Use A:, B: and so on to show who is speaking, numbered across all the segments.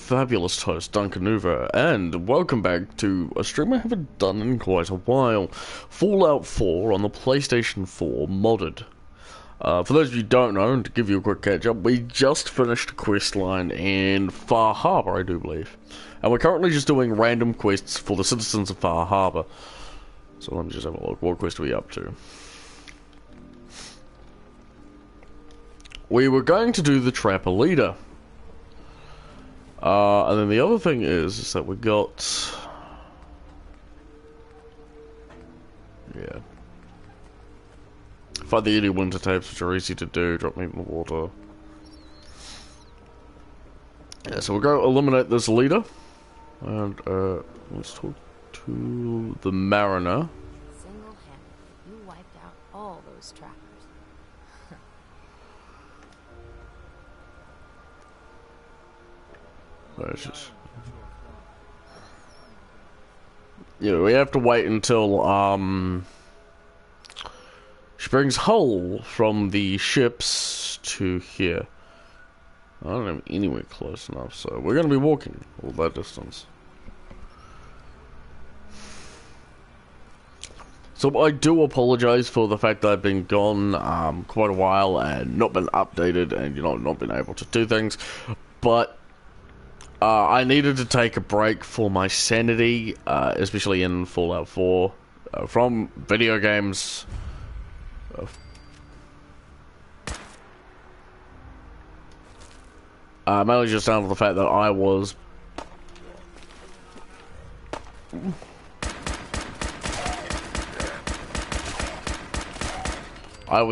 A: fabulous host, Duncannuva, and welcome back to a stream I haven't done in quite a while. Fallout 4 on the PlayStation 4 modded. For those of you who don't know, and to give you a quick catch up, we just finished a quest line in Far Harbor, I do believe. And we're currently just doing random quests for the citizens of Far Harbor. So let me just have a look. What quest are we up to? We were going to do the Trapper Leader. And then the other thing is that we got... Yeah. Find the Eddie Winter tapes, which are easy to do. Drop me in the water. Yeah, so we'll go eliminate this leader. And, let's talk to the Mariner.
B: Single-handedly, you wiped out all those trappers.
A: It's just... Yeah, we have to wait until, she brings Hull from the ships to here. I don't have anywhere close enough, so we're going to be walking all that distance. So I do apologize for the fact that I've been gone quite a while and not been updated and, you know, not been able to do things, but I needed to take a break for my sanity, especially in Fallout 4, from video games. Mainly just down to the fact that I was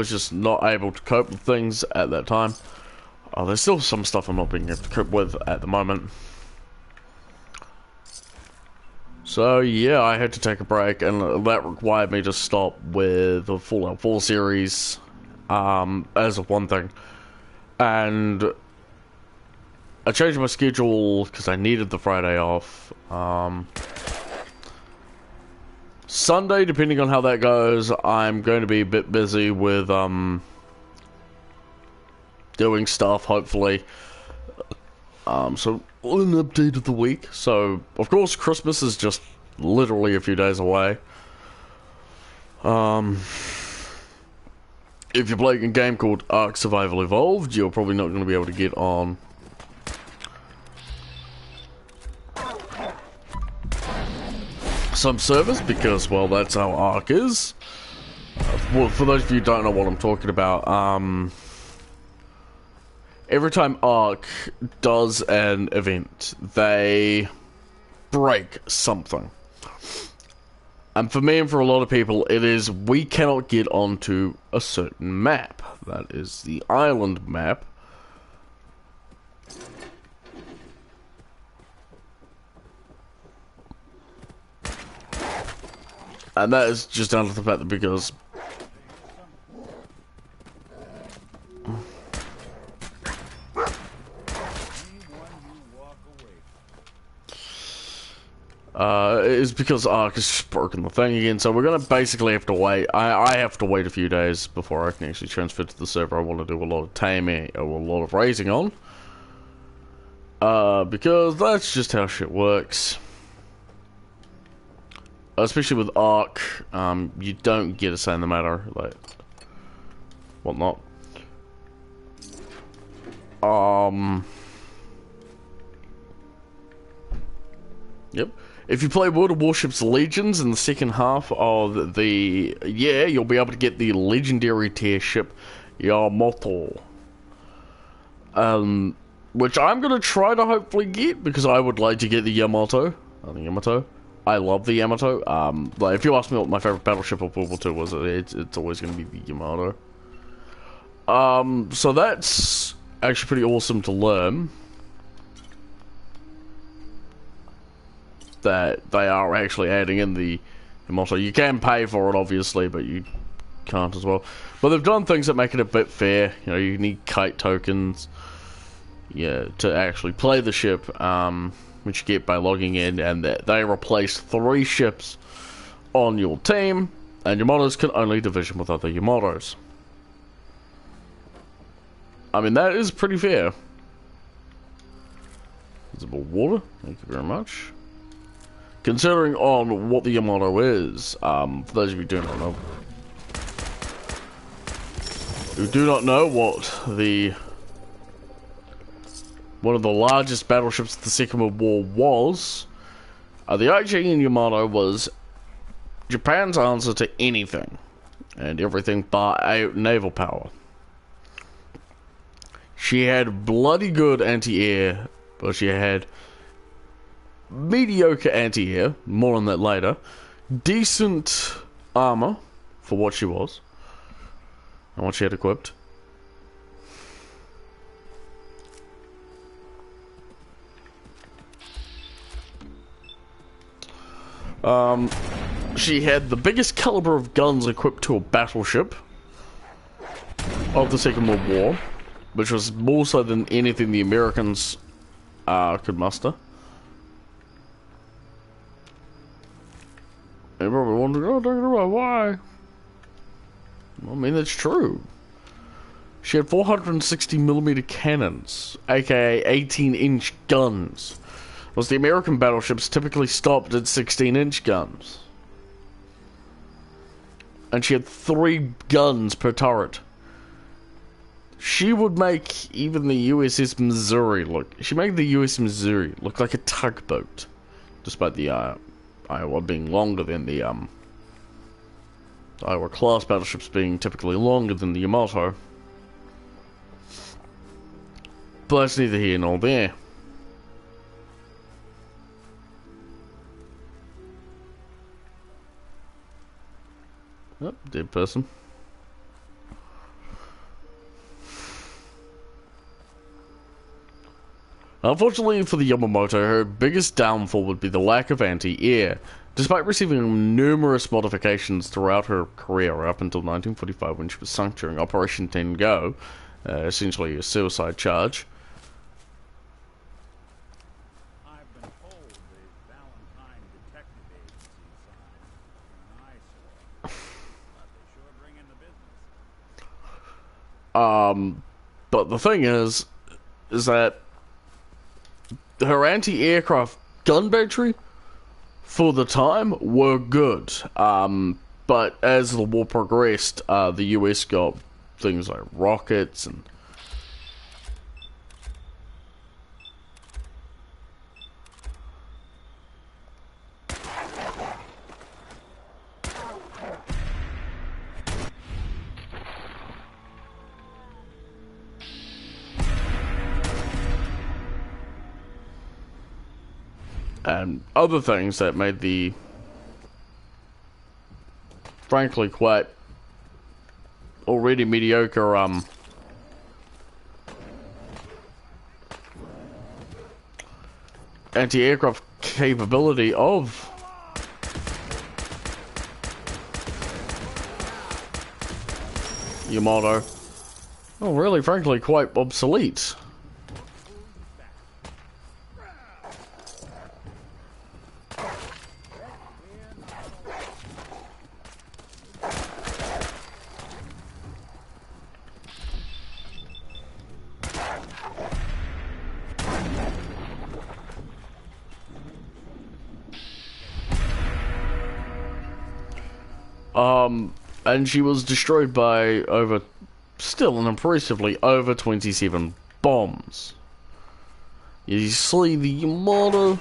A: just not able to cope with things at that time. There's still some stuff I'm not being able to cope with at the moment. So yeah, I had to take a break, and that required me to stop with the Fallout 4 series, as of one thing. And I changed my schedule because I needed the Friday off. Sunday, depending on how that goes, I'm going to be a bit busy with, doing stuff, hopefully. So, an update of the week. So, of course, Christmas is just literally a few days away. If you're playing a game called Ark Survival Evolved, you're probably not going to be able to get on some servers, because, well, that's how Ark is. Well, for those of you who don't know what I'm talking about, every time Ark does an event, they break something. And for me and for a lot of people, it is we cannot get onto a certain map. That is the island map. And that is just down to the fact that because it's because Ark has just broken the thing again, so we're gonna basically have to wait. I have to wait a few days before I can actually transfer to the server I want to do a lot of taming or a lot of raising on. Because that's just how shit works. Especially with Ark, you don't get a say in the matter, like, whatnot. Yep. If you play World of Warships Legions in the second half of the year, you'll be able to get the legendary tier ship Yamato. Which I'm gonna try to hopefully get, because I would like to get the Yamato. I love the Yamato. Like, if you ask me what my favorite battleship of World War II was, it's always going to be the Yamato. So that's actually pretty awesome to learn. That they are actually adding in the Yamato. You can pay for it, obviously, but you can't as well. But they've done things that make it a bit fair. You know, you need kite tokens, yeah, to actually play the ship. Which you get by logging in, and they replace 3 ships on your team, and Yamatos can only division with other Yamatos. I mean, that is pretty fair. Visible water, thank you very much. Considering on what the Yamato is, for those of you who do not know what one of the largest battleships of the Second World War was, the Aichi Yamato was Japan's answer to anything and everything but naval power. She had bloody good anti-air, but she had mediocre anti-air, more on that later, decent armor for what she was and what she had equipped. She had the biggest caliber of guns equipped to a battleship of the Second World War, which was more so than anything the Americans could muster. And probably wondering, oh, Duncannuva, why? I mean, that's true. She had 460mm cannons, aka 18-inch guns. Was the American battleships typically stopped at 16-inch guns. And she had 3 guns per turret. She would make even the USS Missouri look... She made the USS Missouri look like a tugboat. Despite the Iowa being longer than the Iowa class battleships being typically longer than the Yamato. But that's neither here nor there. Oh, dead person. Unfortunately for the Yamamoto, her biggest downfall would be the lack of anti-air. Despite receiving numerous modifications throughout her career up until 1945 when she was sunk during Operation Ten Go, essentially a suicide charge.
C: I've been told the Valentine Detective Agency signed an eyesore, but they sure bring in the business.
A: But the thing is that her anti-aircraft gun battery for the time were good, but as the war progressed, the US got things like rockets and other things that made the frankly quite already mediocre anti-aircraft capability of Yamato, well, really frankly quite obsolete. And she was destroyed by still an impressively over 27 bombs. You see the Yamato,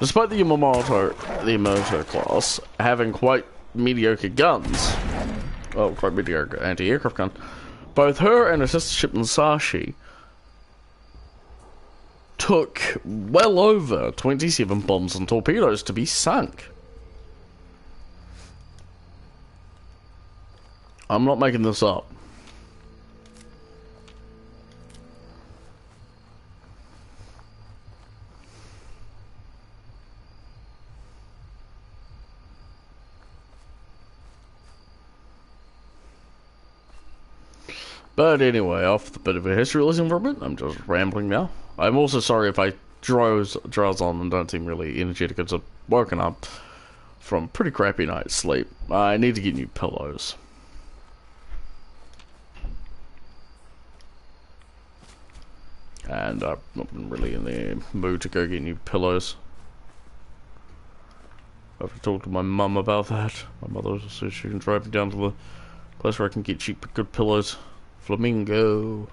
A: despite the Yamato class having quite mediocre guns, well, quite mediocre anti-aircraft gun, both her and her sister ship Musashi took well over 27 bombs and torpedoes to be sunk. I'm not making this up. But anyway, off the bit of a history lesson for a bit, I'm just rambling now. I'm also sorry if I drowse on and don't seem really energetic because I've woken up from a pretty crappy night's sleep. I need to get new pillows. And I've not been really in the mood to go get new pillows. I have to talk to my mum about that. My mother says she can drive me down to the place where I can get cheap good pillows. Flamingo.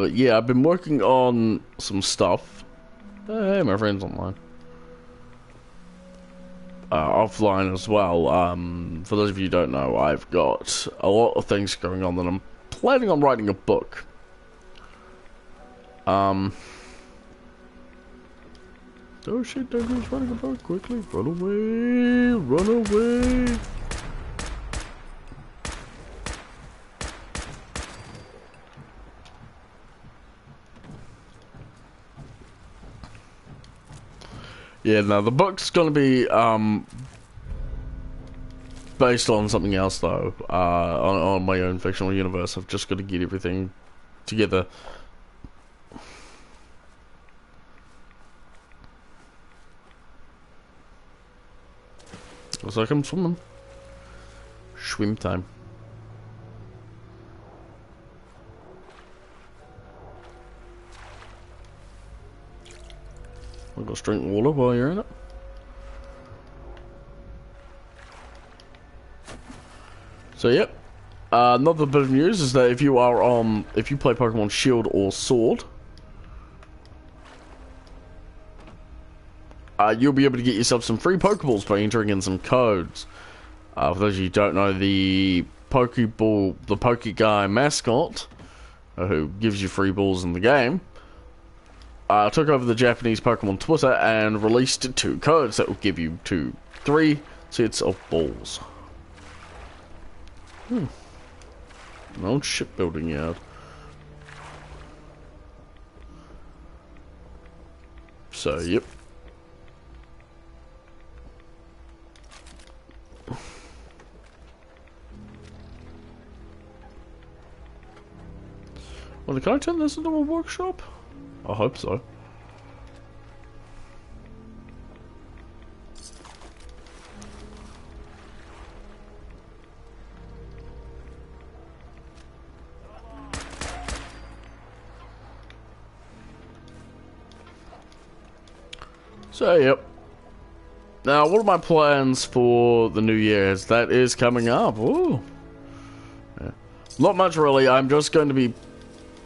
A: But yeah, I've been working on some stuff. Hey, my friend's online. Offline as well. For those of you who don't know, I've got a lot of things going on that I'm planning on writing a book. Oh shit, Duncan's running a boat quickly. Run away! Run away! Yeah, no, the book's gonna be, based on something else, though. On my own fictional universe. I've just got to get everything together. Looks like I'm swimming. Swim time. I'll go drink water while you're in it. So yep. Another bit of news is that if you play Pokemon Shield or Sword, you'll be able to get yourself some free Pokeballs by entering in some codes. For those of you who don't know, the Pokeball, the Pokeguy mascot, who gives you free balls in the game, took over the Japanese Pokemon Twitter and released 2 codes that will give you 3 sets of balls. An old shipbuilding yard. So, yep. Well, can I turn this into a workshop? I hope so. So, yep. Now, what are my plans for the New Year's? That is coming up. Ooh. Yeah. Not much, really. I'm just going to be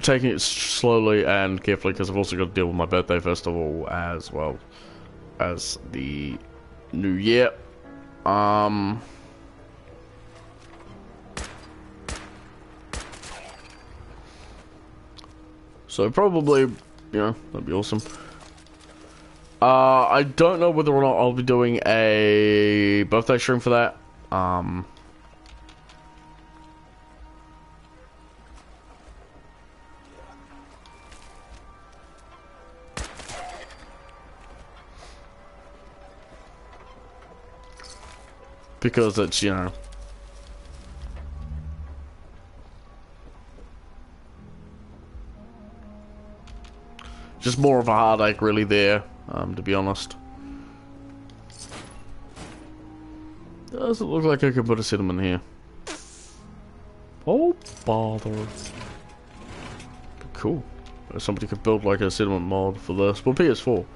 A: taking it slowly and carefully because I've also got to deal with my birthday festival as well as the New Year. So probably, you know, that'd be awesome. I don't know whether or not I'll be doing a birthday stream for that. Because it's, you know, just more of a heartache really there, to be honest. Doesn't look like I can put a cinnamon here. Oh, bother. Cool. Somebody could build like a cinnamon mod for this. Well, PS4.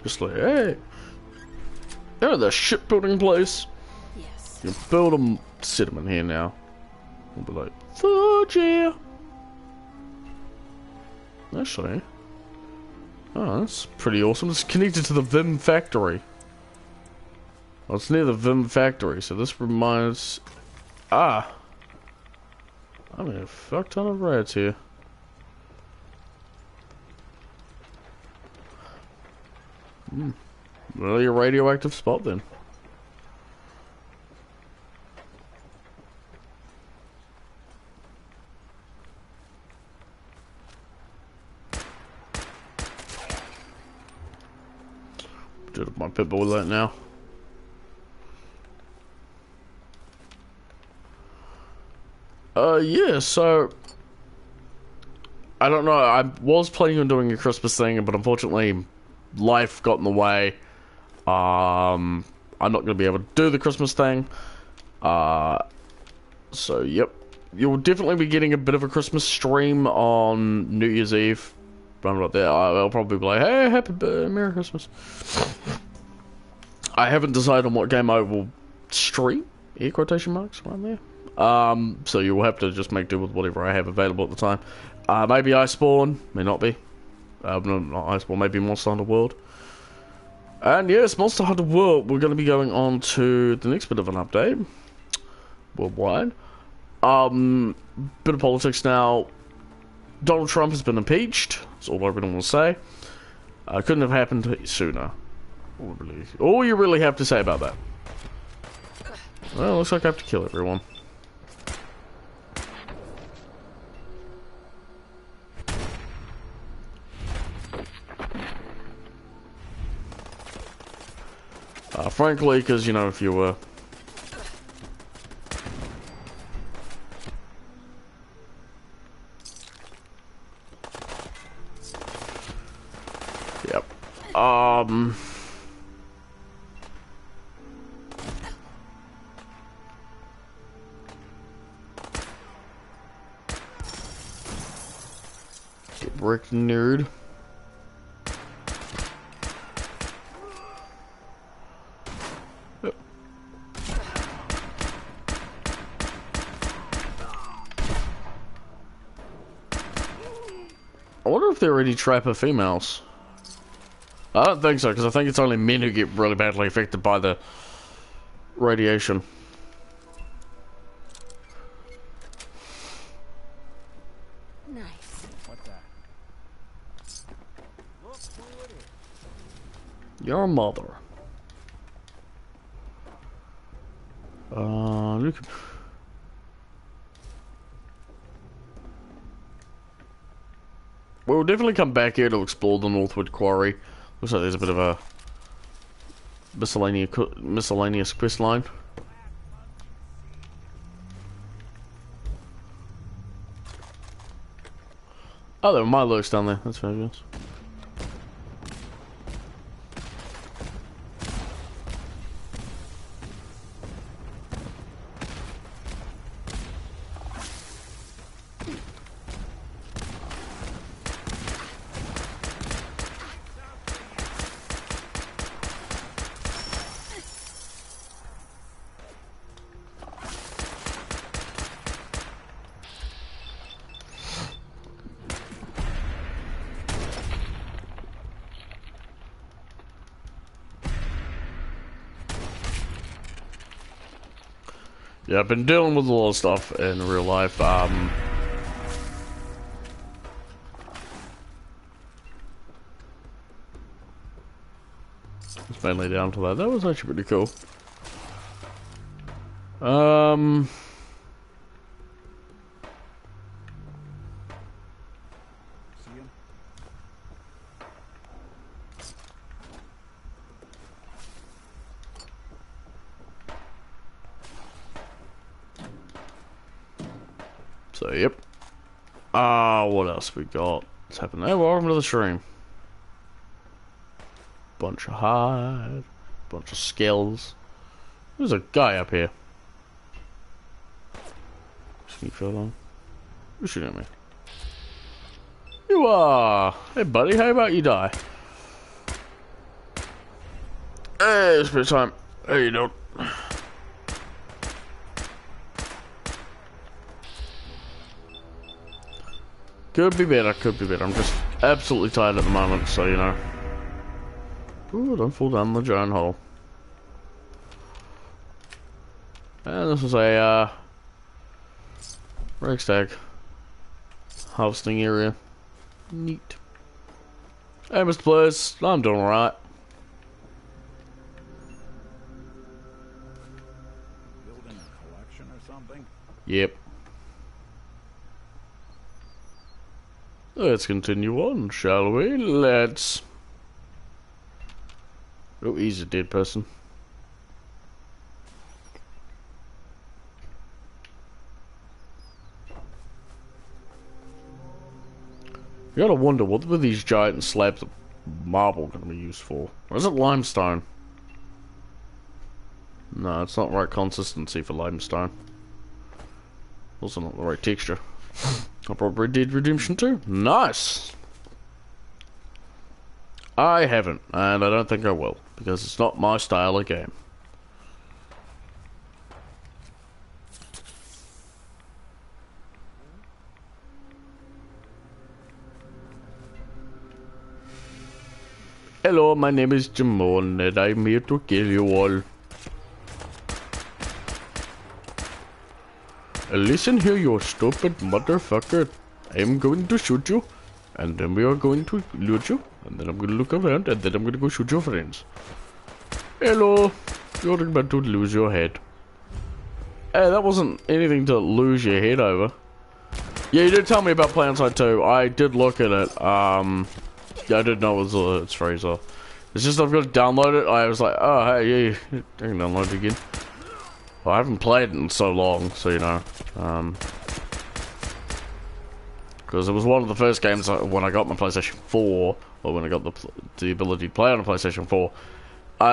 A: Just like, hey, you know the shipbuilding place?
B: Yes.
A: You can build a cinnamon here now. We'll be like, fudge yeah. Actually, oh, that's pretty awesome. It's connected to the Vim factory. Well, it's near the Vim factory, so this reminds... Ah! I mean, a fuck ton of rats here. Really a radioactive spot then. Did my pit bull that now. Yeah, so I don't know. I was planning on doing a Christmas thing, but unfortunately, life got in the way. I'm not going to be able to do the Christmas thing. So yep, you'll definitely be getting a bit of a Christmas stream on New Year's Eve. But I'm not there. I'll probably be like, hey, Merry Christmas. I haven't decided on what game I will stream. Air quotation marks right there. So you'll have to just make do with whatever I have available at the time. Maybe Iceborne, may not be. No, not Iceborne, maybe Monster Hunter World. And yes, Monster Hunter World, we're going to be going on to the next bit of an update. Worldwide. Bit of politics now. Donald Trump has been impeached. That's all I really want to say. Couldn't have happened sooner. All you really have to say about that. Well, looks like I have to kill everyone. Frankly, because, you know, if you were... Yep. Get bricked, nerd. I wonder if there are any trapper females. I don't think so, because I think it's only men who get really badly affected by the radiation.
B: Nice.
C: What's that? Look who it is.
A: Your mother. Look. We'll definitely come back here to explore the Northwood Quarry. Looks like there's a bit of a miscellaneous quest line. Oh, there are Milo's down there. That's fabulous. Yeah, I've been dealing with a lot of stuff in real life. It's mainly down to that. That was actually pretty cool.
C: See him?
A: So, yep. What else we got? What's happening? Hey, welcome to the stream. Bunch of hide. Bunch of skills. There's a guy up here. Sneak further. Who's shooting at me? You are! Hey, buddy, how about you die? Hey, it's bit time. How you doing? Could be better, could be better. I'm just absolutely tired at the moment, so you know. Ooh, don't fall down the giant hole. And this is a, Reichstag harvesting area. Neat. Hey, Mr. Players, I'm doing alright.
C: Building a collection or something?
A: Yep. Let's continue on, shall we? Let's... Oh, he's a dead person. You gotta wonder, what were these giant slabs of marble gonna be used for? Or is it limestone? No, it's not the right consistency for limestone. Also not the right texture. I probably did Redemption 2. Nice! I haven't, and I don't think I will, because it's not my style of game. Hello, my name is Jamon, and I'm here to kill you all. Listen here, you stupid motherfucker. I'm going to shoot you, and then we are going to loot you, and then I'm going to look around, and then I'm going to go shoot your friends. Hello, you're about to lose your head. Hey, that wasn't anything to lose your head over. Yeah, you did tell me about PlayOnSide 2. I did look at it. Yeah, I didn't know it was its Fraser. It's just I've got to download it. I was like, oh, hey, yeah, I can download it again. Well, I haven't played it in so long, so you know. Because it was one of the first games when I got my PlayStation 4, or when I got the ability to play on a PlayStation 4.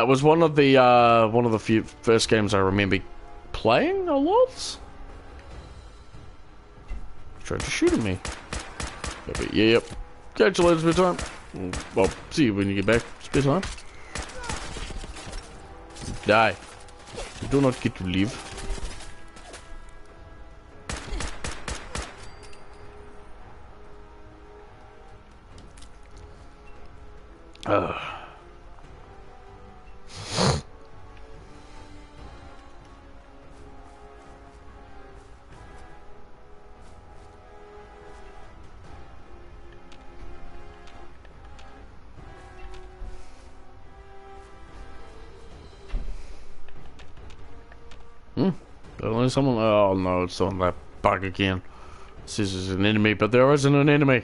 A: It was one of the few first games I remember playing a lot. Tried to shoot at me. Yep. Catch you later, spare time. Well, see you when you get back. Spare time. Die. You do not get to live. Someone, oh no, it's on that bug again. This is an enemy, but there isn't an enemy.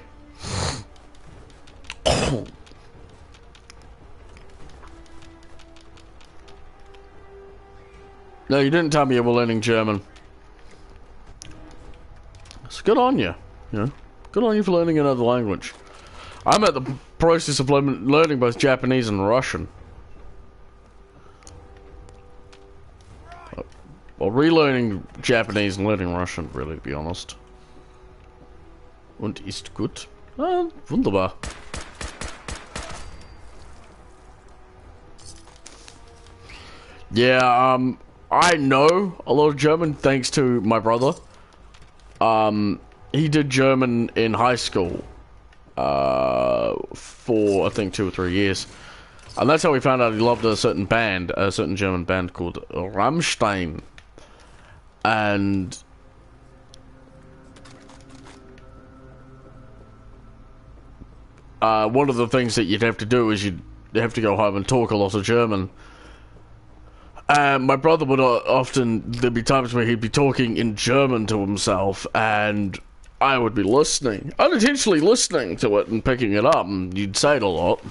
A: No, you didn't tell me you were learning German. So good on you, you know. Good on you for learning another language. I'm at the process of learning both Japanese and Russian. Well, relearning Japanese and learning Russian, really, to be honest. Und ist gut? Ah, wunderbar. Yeah, I know a lot of German thanks to my brother. He did German in high school, for, I think, 2 or 3 years. And that's how we found out he loved a certain band, a certain German band called Rammstein. And one of the things that you'd have to do is you'd have to go home and talk a lot of German. My brother would often, there'd be times where he'd be talking in German to himself, and I would be listening, unintentionally listening to it and picking it up, and you'd say it a lot.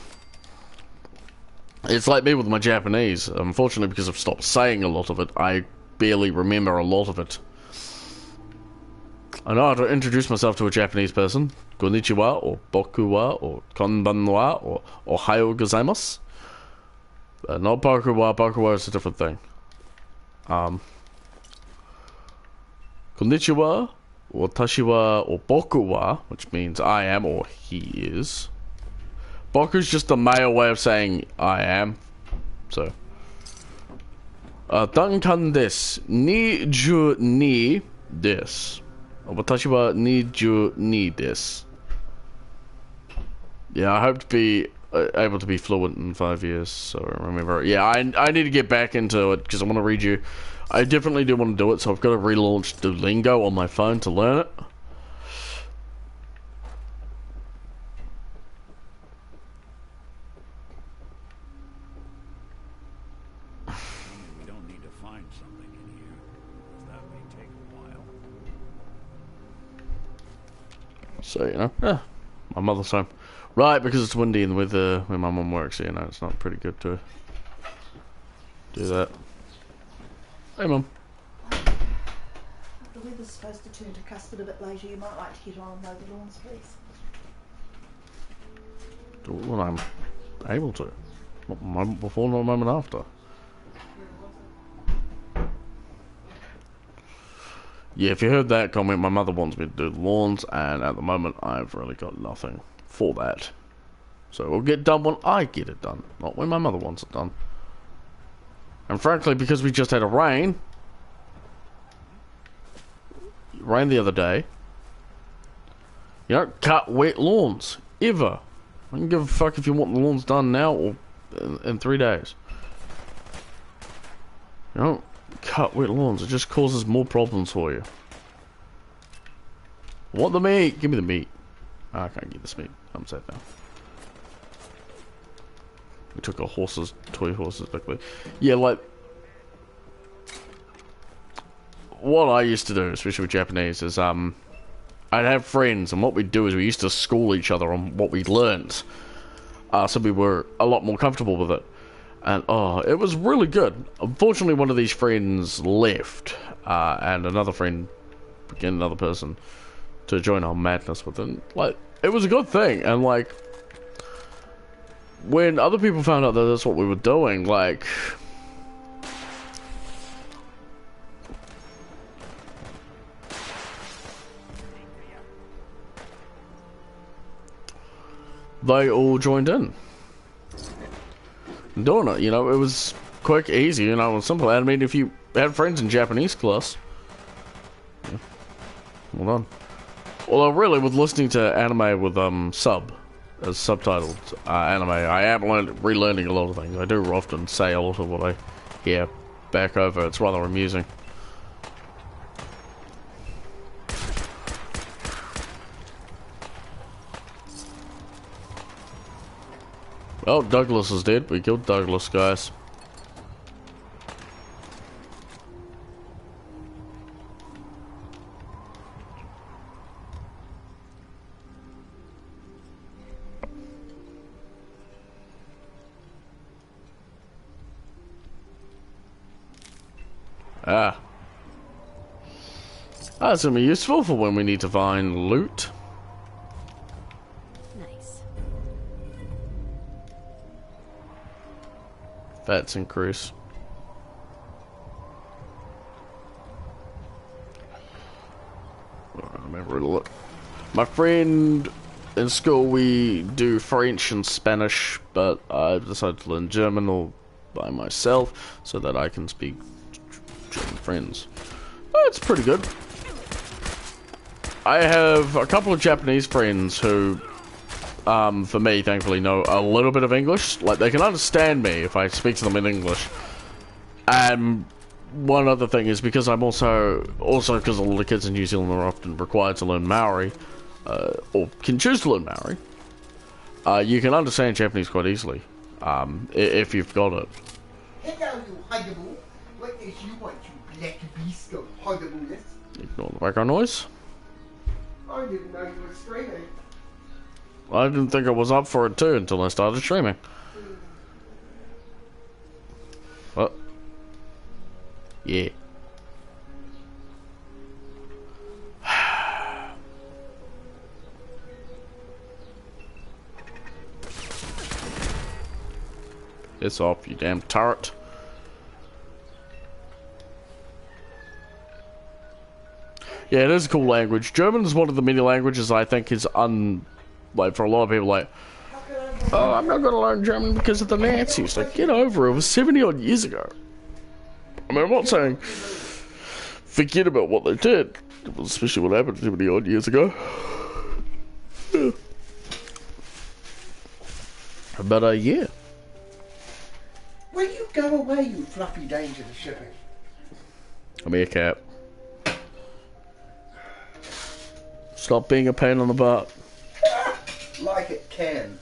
A: It's like me with my Japanese. Unfortunately, because I've stopped saying a lot of it, I barely remember a lot of it. I know how to introduce myself to a Japanese person. Konnichiwa, or boku wa, or konbanwa, or ohayo gozaimasu. Not boku wa. Boku wa is a different thing. Konnichiwa, watashi wa, or boku wa, which means I am, or he is. Boku is just a male way of saying I am. So. Duncan desu. 22 desu. Watashi wa 22 desu. Yeah, I hope to be able to be fluent in 5 years, so remember. Yeah, I need to get back into it, because I want to read you. I definitely do want to do it, so I've got to relaunch Duolingo on my phone to learn it. So, you know, my mother's home. Right, because it's windy and with where my mum works, so, you know, it's not pretty good to do that. Hey, Mum.
D: The weather's supposed to turn to custard a bit later. You might like to get on and mow the lawns, please.
A: Do it when I'm able to. Not a moment before, not a moment after. Yeah, if you heard that comment, my mother wants me to do the lawns, and at the moment I've really got nothing for that. So it'll get done when I get it done, not when my mother wants it done. And frankly, because we just had a rain the other day, you don't cut wet lawns, ever. I don't give a fuck if you want the lawns done now or in 3 days. You don't cut wet lawns, it just causes more problems for you. Want the meat? Give me the meat. I can't get this meat. I'm sad now. We took our horses, toy horses quickly. Yeah, like, what I used to do, especially with Japanese, is I'd have friends, and what we'd do is we used to school each other on what we'd learned. So we were a lot more comfortable with it. And, oh, it was really good. Unfortunately, one of these friends left, and another friend, again, another person, to join our madness with it. Like, it was a good thing, and, like, when other people found out that that's what we were doing, like, they all joined in doing it. You know, it was quick, easy, you know, simple. I mean, if you had friends in Japanese class, yeah, well done. Although really, with listening to anime with as subtitled anime, I am relearning a lot of things. I do often say a lot of what I hear back over. It's rather amusing. Oh, Douglas is dead. We killed Douglas, guys. That's gonna be useful for when we need to find loot.
B: Nice.
A: That's increase. I remember to look. My friend in school, we do French and Spanish, but I've decided to learn German all by myself so that I can speak German friends. It's pretty good. I have a couple of Japanese friends who, for me, thankfully, know a little bit of English. Like, they can understand me if I speak to them in English. And one other thing is because I'm also because a lot of kids in New Zealand are often required to learn Maori, or can choose to learn Maori, you can understand Japanese quite easily, if you've got it.
D: Hello, you horrible. What is you want, you black beast of horribleness?
A: Ignore the background noise.
D: I didn't know you were streaming.
A: I didn't think I was up for it too until I started streaming. What? Yeah. Piss off, you damn turret. Yeah, it is a cool language. German is one of the many languages I think is like, for a lot of people, like, oh, I'm not gonna learn German because of the Nazis. Like, get over it. It was 70 odd years ago. I mean, I'm not saying forget about what they did, especially what happened 70 odd years ago. Yeah. But, yeah.
D: Will you go away, you fluffy danger to shipping?
A: I'm a cat. Stop being a pain on the butt.
D: Like it can.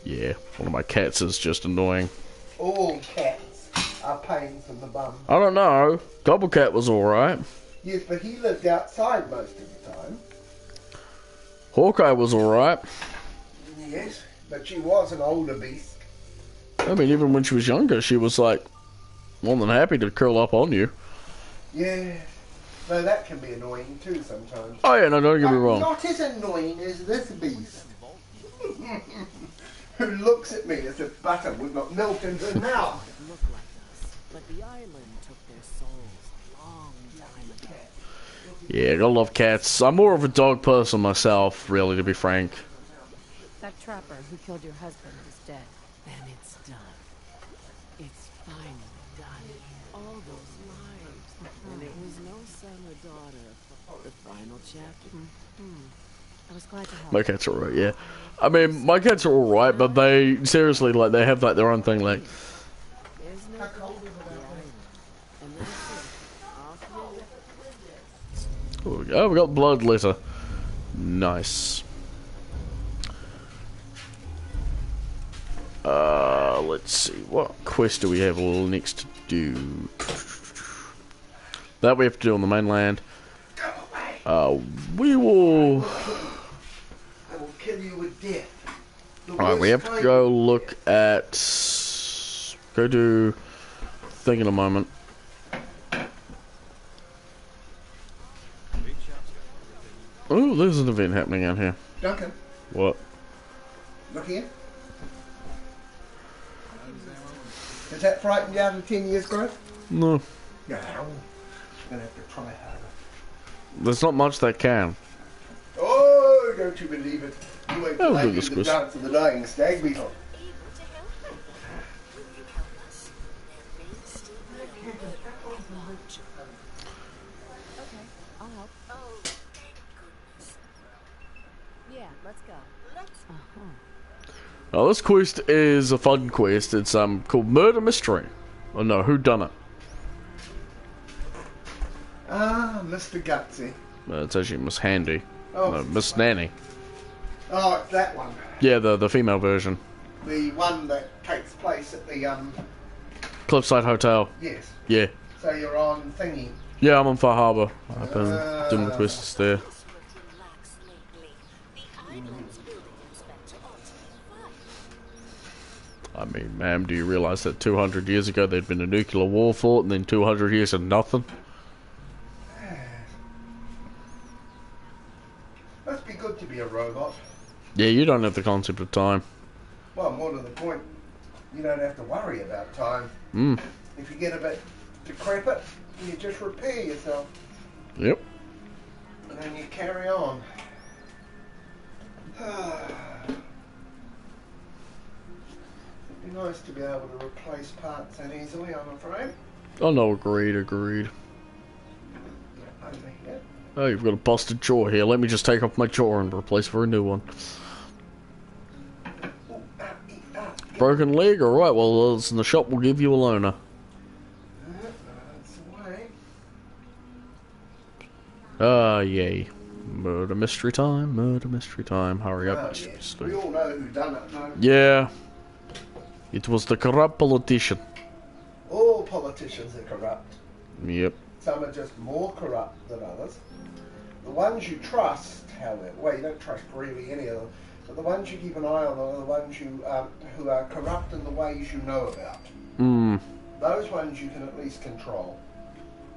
A: Yeah, one of my cats is just annoying.
D: All cats are pains in the bum.
A: I don't know. Gobblecat was alright.
D: Yes, but he lived outside most of the time.
A: Hawkeye was alright.
D: Yes, but she was an older beast.
A: I mean, even when she was younger, she was like more than happy to curl up on you.
D: Yeah, though that can be annoying too sometimes.
A: Oh yeah, no, don't get me
D: But
A: wrong.
D: not as annoying as this beast. who looks at me as if butter would not melt in her mouth.
E: Look like us, but the island took their souls a long time ago.
A: Yeah, I love cats. I'm more of a dog person myself, really, to be frank.
B: That trapper who killed your husband is dead.
E: And it's done. It's finally done. All those lives. And it was no son or daughter. The final chapter.
B: I was glad to help.
A: My cats are alright, yeah. I mean, my cats are alright, but they, seriously, like, they have, like, their own thing, like...
E: There's no gold over the island. And that's it. Off you go.
A: Oh, we got blood litter. Nice. Let's see. What quest do we have next to do? That we have to do on the mainland. We will...
D: I will kill you with death.
A: Alright, we have to go look at... Go do... Thing in a moment. Oh, there's an event happening out here.
D: Duncan,
A: What?
D: look here. Has that frightened you out of 10 years growth?
A: No.
D: No. I'm gonna have to try harder.
A: There's not much that can.
D: Oh, don't you believe it? You wait
A: Oh,
D: till I do
A: goodness
D: the
A: gracious.
D: dance of the dying stag beetle.
B: Able to help them. Will you help us? There may still be a watch.
E: Okay, I'll help.
B: Oh, thank goodness.
E: Yeah, let's go.
B: Let's
A: Oh, this quest is a fun quest. It's called Murder Mystery. Oh no, Who Done It?
D: Ah, Mr. Gutsy.
A: It's actually Miss Handy.
D: Oh,
A: No, Miss Nanny.
D: oh, it's that one.
A: Yeah, the female version.
D: The one that takes place at the,
A: Cliffside Hotel.
D: yes.
A: Yeah.
D: So you're on thingy.
A: Yeah, I'm on Far Harbour. I've been doing the quests there.
B: looking lax lately. The island's building inspector ought to be fine.
A: I mean, ma'am, do you realise that 200 years ago there'd been a nuclear war fought and then 200 years of nothing?
D: Must be good to be a robot.
A: Yeah, you don't have the concept of time.
D: Well, more to the point, you don't have to worry about time. If you get a bit decrepit, you just repair yourself.
A: Yep.
D: And then you carry on. It'd be nice to be able to replace parts that easily, I'm afraid.
A: Oh no, agreed.
D: Over here.
A: Oh, you've got a busted jaw here. Let me just take off my jaw and replace it for a new one. Broken leg? Alright, well, it's in the shop. We'll give you a loaner.
D: That's the way.
A: Ah, yay. Murder mystery time, murder mystery time. Hurry up,
D: Oh,
A: Mr.
D: yes.
A: Steve.
D: We all know who done it, no?
A: Yeah. It was the corrupt politician.
D: All politicians are corrupt.
A: Yep.
D: Some are just more corrupt than others. The ones you trust, however, well, you don't trust really any of them, but the ones you keep an eye on are the ones you who are corrupt in the ways you know about. Those ones you can at least control.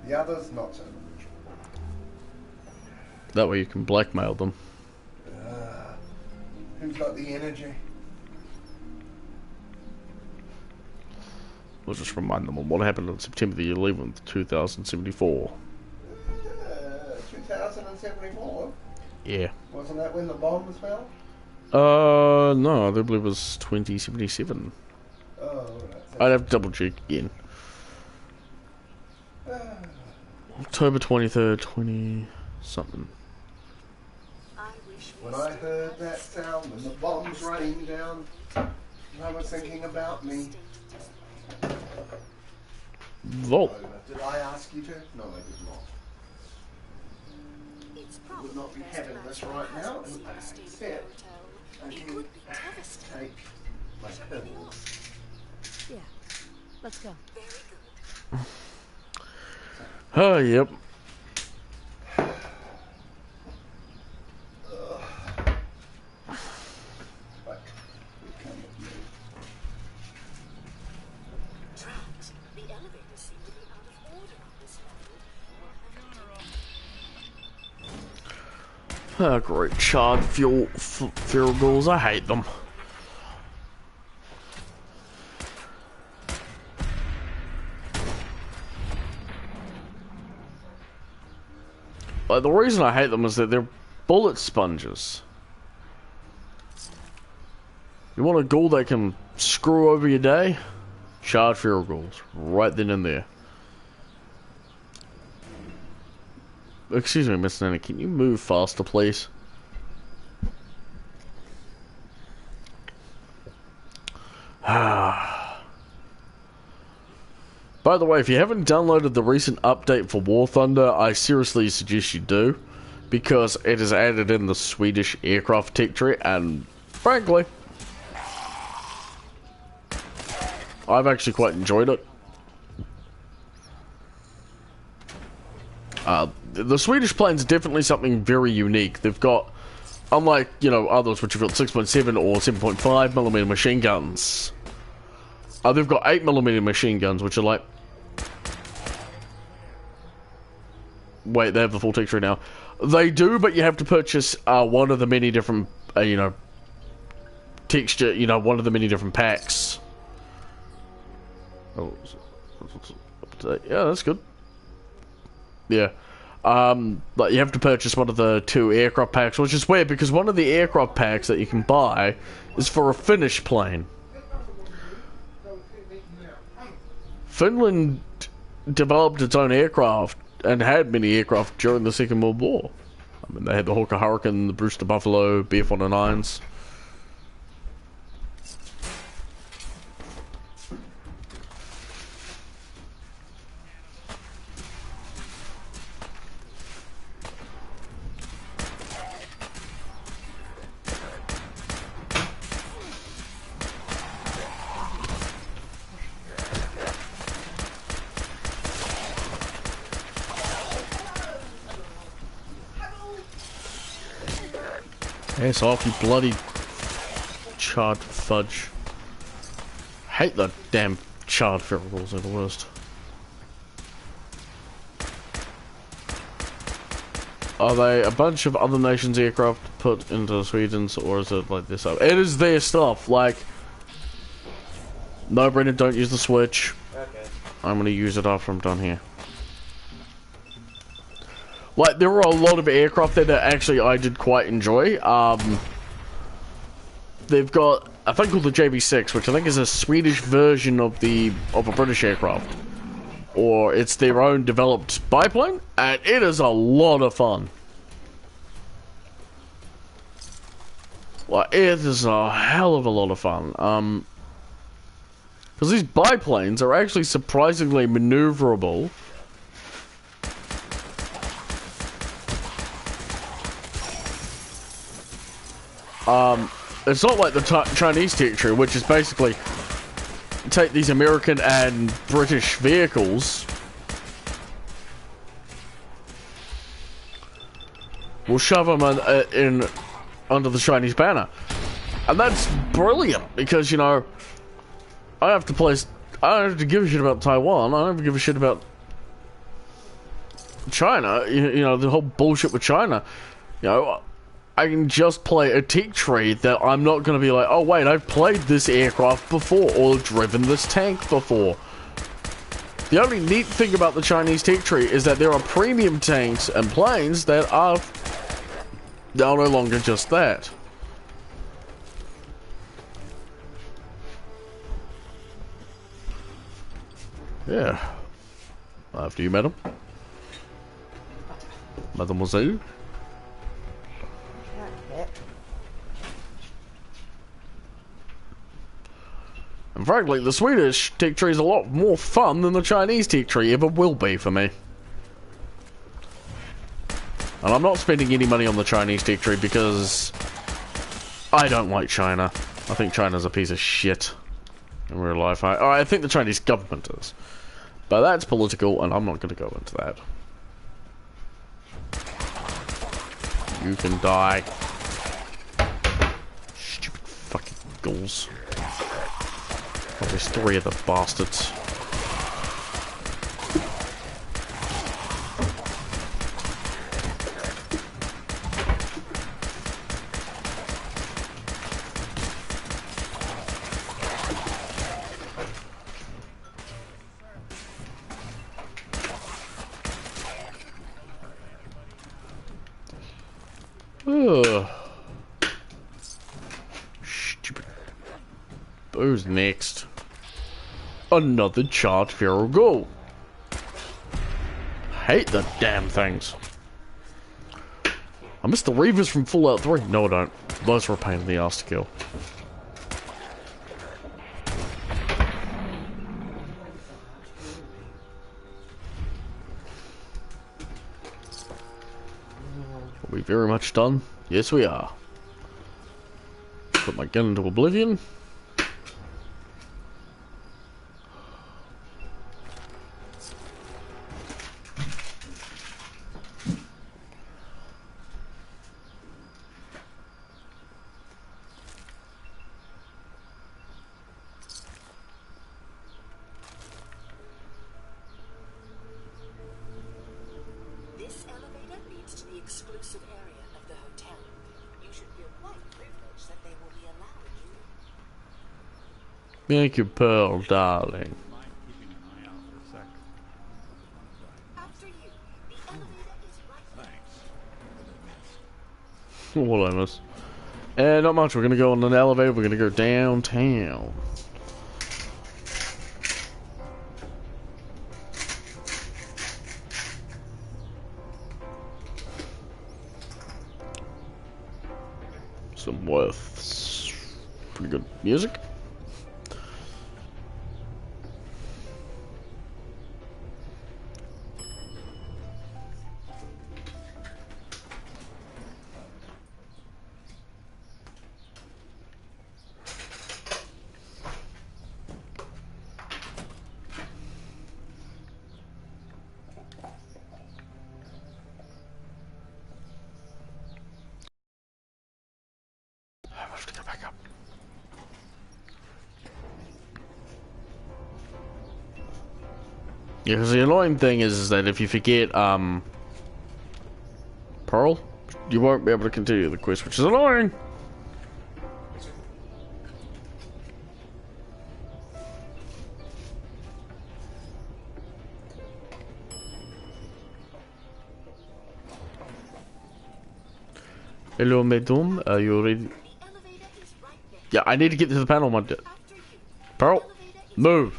D: The others, not so much.
A: That way you can blackmail them.
D: Who's got the energy?
A: We'll just remind them of what happened on September the 11th, 2074.
D: 2074?
A: Yeah.
D: Wasn't that when the bombs fell?
A: No, I believe it was 2077.
D: Oh, right.
A: I'd have to double check again. October 23rd, 20 something.
B: I wish we
D: When I heard that sound and the bombs rained down, I was thinking about me.
A: Vault.
D: Did I ask you to? No, I did not.
B: It's
D: I
B: probably
D: would not be
B: best
D: having
B: match
D: this
B: for
D: right now.
B: husbands in the state of
D: Except
B: Naruto.
D: I
B: It
D: can
B: would be devastating.
D: take my pills.
E: Yeah, let's go.
B: Very good.
A: Oh, yep.
D: Right. You come with me.
B: Tracks. The elevators seem to be out of order on this level.
A: Oh, great. Charred fuel bills. I hate them. Like, the reason I hate them is that they're bullet sponges. You want a ghoul that can screw over your day? Charge feral ghouls. Right then and there. Excuse me, Miss Nanny, can you move faster, please? By the way, if you haven't downloaded the recent update for War Thunder, I seriously suggest you do, because it has added in the Swedish aircraft tech tree, and frankly, I've actually quite enjoyed it. The Swedish planes are definitely something very unique. They've got, unlike, you know, others which have got 6.7 or 7.5mm machine guns, they've got 8mm machine guns, which are like... Wait, they have the full texture now. They do, but you have to purchase one of the many different, you know, texture, you know, one of the many different packs. Oh, yeah, that's good. Yeah. But you have to purchase one of the 2 aircraft packs, which is weird because one of the aircraft packs that you can buy is for a Finnish plane. Finland developed its own aircraft and had many aircraft during the Second World War. I mean, they had the Hawker Hurricane, the Brewster Buffalo, Bf-109s. Ass off, you bloody charred fudge. Hate the damn charred feral ghouls, they're the worst. Are they a bunch of other nations' aircraft put into Sweden's, or is it like this? It is their stuff, like... No, Brendan, don't use the switch. Okay. I'm gonna use it after I'm done here. Like, there were a lot of aircraft there that actually I did quite enjoy. They've got a thing called the JB6, which I think is a Swedish version of a British aircraft. Or it's their own developed biplane, and it is a lot of fun. Like, it is a hell of a lot of fun. Because these biplanes are actually surprisingly maneuverable. It's not like the Chinese tech tree, which is basically take these American and British vehicles, we'll shove them in under the Chinese banner, and that's brilliant because, you know, I don't have to give a shit about Taiwan. I don't have to give a shit about China. You know, the whole bullshit with China. You know, I can just play a tech tree that I'm not going to be like, oh wait, I've played this aircraft before or driven this tank before. The only neat thing about the Chinese tech tree is that there are premium tanks and planes that are no longer just that. Yeah. After you, madam. Mademoiselle. And frankly, the Swedish tech tree is a lot more fun than the Chinese tech tree ever will be for me. And I'm not spending any money on the Chinese tech tree because I don't like China. I think China's a piece of shit in real life. I think the Chinese government is. But that's political, and I'm not going to go into that. You can die. Stupid fucking ghouls. Oh, there's 3 of the bastards. Ugh. Stupid. Who's next? Another charged feral ghoul. Hate the damn things. I miss the Reavers from Fallout 3. No, I don't. Those were a pain in the ass to kill. Are we very much done? Yes, we are. Put my gun into Oblivion.
B: This elevator leads to the exclusive area of the hotel. You should feel quite privileged that they will be allowing you.
A: Thank you, Pearl, darling.
C: Mind keeping an eye out for a second?
B: After you, the elevator is right there.
C: Thanks.
A: What I miss? Not much. We're gonna go on an elevator. We're gonna go downtown. Some worth pretty good music. I have to go back up. Yeah, because the annoying thing is that if you forget, Pearl, you won't be able to continue the quest, which is annoying. Hello, madam. Are you ready?
B: The elevator is right there.
A: Yeah, I need to get to the panel, my dear.
B: After you,
A: Pearl,
B: the elevator is
A: move.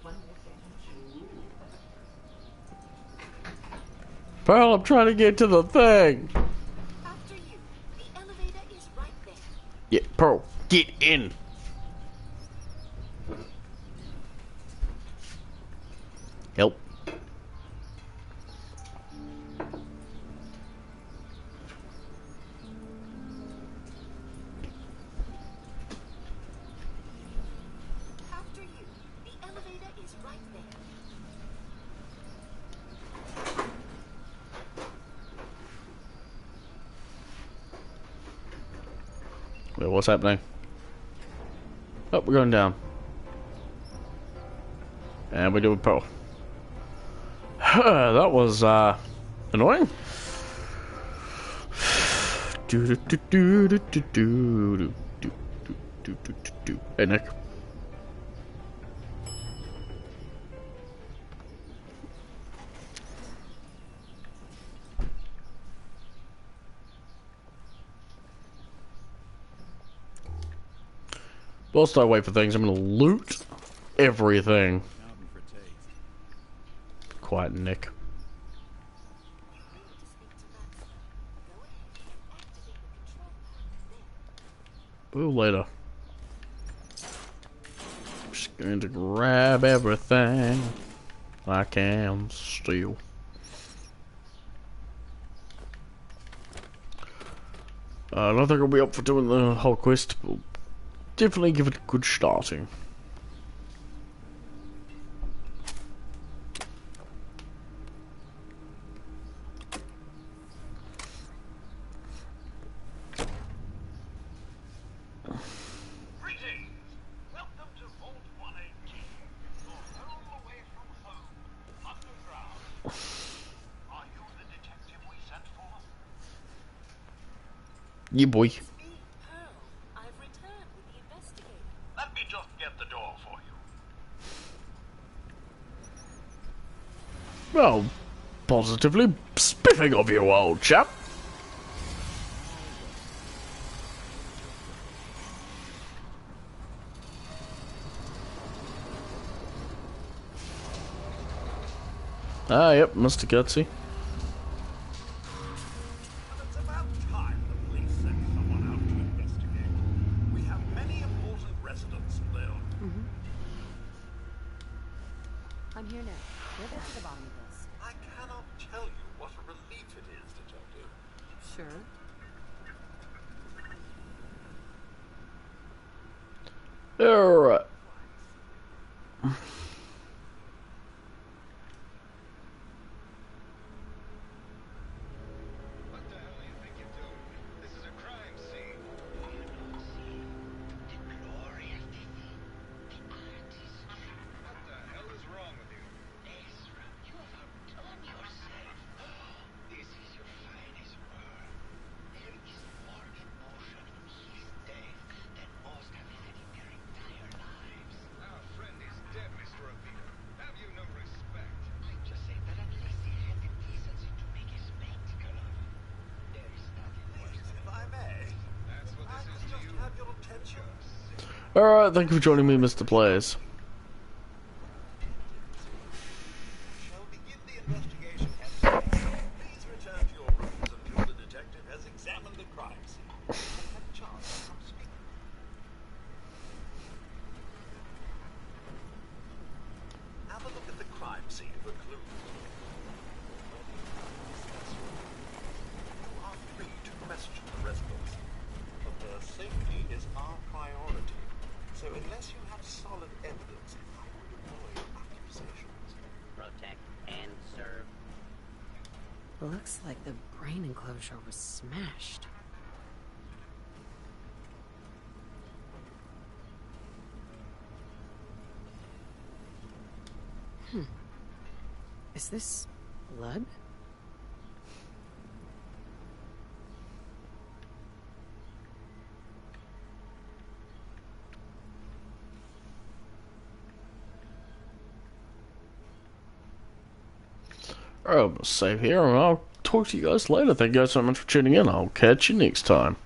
B: right there.
A: Pearl, I'm trying to get to the thing.
B: After you, the elevator is right there.
A: Yeah, Pearl, get in. Help.
B: After you, the elevator is right there.
A: Wait, what's happening? Oh, we're going down. And we do a Pearl. That was, annoying. Hey, Nick. Whilst I wait for things, I'm gonna loot everything.
C: Mountain for taste.
A: Quiet, Nick.
B: You need to speak to Max. Go ahead and activate the control panel there.
A: Ooh, later. Just going to grab everything I can steal. I don't think I'll be up for doing the whole quest, but we'll definitely give it a good starting.
F: Greetings! Welcome to Vault 118, your home away
A: Yeah, boy.
B: It's me, Pearl. I've returned with the investigator.
C: Let me just get the door for you.
A: Well, positively spiffing of you, old chap. Ah, yep, Mr. Gutsy.
C: But it's about time the police sent someone out to investigate. We have many important residents of there.
F: I'm here now. We'll get to the bottom of this.
C: I cannot tell you what a relief it is, Detective.
F: Sure.
A: Alright.
G: What the hell do you think you're doing? This is a crime scene. You don't see the glorious defeat. The artist. What the hell is wrong with you? Ezra, you have outdone yourself. This is your finest work. There is more emotion in his death than most have had in their entire lives. Our friend is dead, Mr. Oblivion. Have you no respect? I just say that at least he had the decency to make a spectacle of it. There is nothing worse
C: Please,
G: than
C: if I may,
G: That's what
C: I
G: this
C: could
G: is to
C: just
G: you.
C: have your attention.
A: Alright, thank you for joining me, Mr. Players.
C: Shall begin the investigation. Please return to your rooms until the detective has examined the crime scene and had a chance to come speak. Have a look at the crime scene for clues. You are free to question the residents, but their safety is our priority. So unless you have solid evidence, I would avoid accusations.
H: Protect and serve.
F: Looks like the brain enclosure was smashed. Is this blood?
A: Alright, I'm gonna save here and I'll talk to you guys later. Thank you guys so much for tuning in. I'll catch you next time.